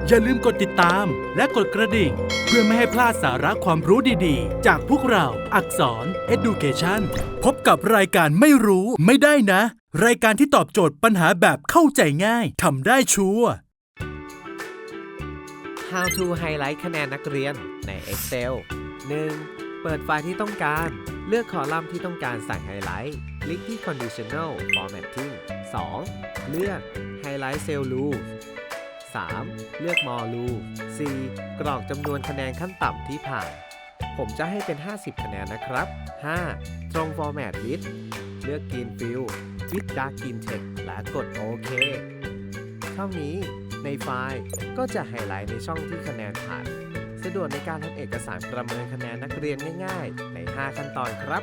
อย่าลืมกดติดตามและกดกระดิ่งเพื่อไม่ให้พลาดสาระความรู้ดีๆจากพวกเราอักษร Education พบกับรายการไม่รู้ไม่ได้นะรายการที่ตอบโจทย์ปัญหาแบบเข้าใจง่ายทำได้ชัวร์ How to ไฮไลท์คะแนนนักเรียนใน Excel 1. เปิดไฟล์ที่ต้องการเลือกคอลัมน์ที่ต้องการใส่ไฮไลท์คลิกที่ Conditional Formatting 2. เลือก Highlight Cell Rule 3. เลือก More Rule 4. กรอกจำนวนคะแนนขั้นต่ำที่ผ่านผมจะให้เป็น50คะแนนนะครับ 5. ตรง Format With เลือก Green Fill with Dark Green Text และกดโอเคเท่านี้ในไฟล์ก็จะไฮไลท์ในช่องที่คะแนนผ่านสะดวกในการทำเอกสารประเมินคะแนนนักเรียนง่ายๆใน5ขั้นตอนครับ